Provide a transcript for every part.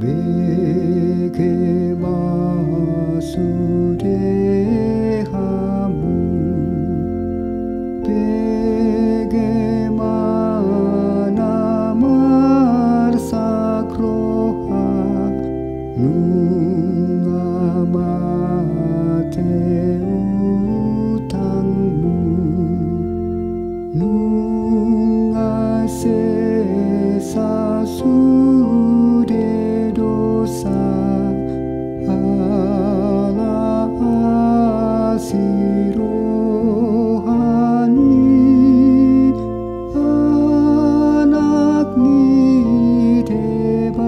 Beke masudehamu, bagaimana marsakroha nungamate utangmu, nungase sasude dosa ala asirohani anak ni debatai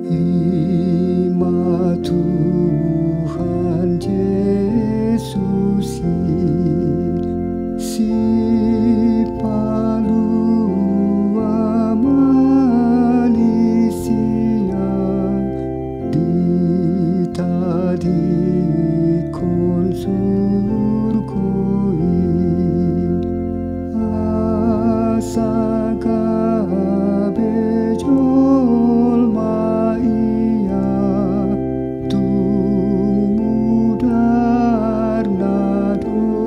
ima Tuhan Yesus si palua Malaysia ditadi konsurkoi asaga bejol maia tung mudar nadose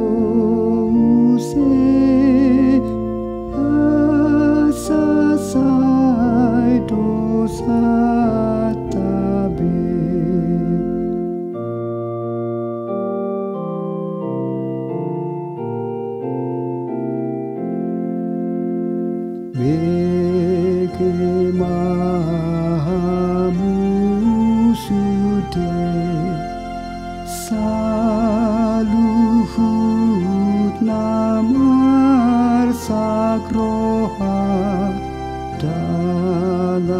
asasai dosa tabe. Bagaimana sude saluhut namar sakroha dalado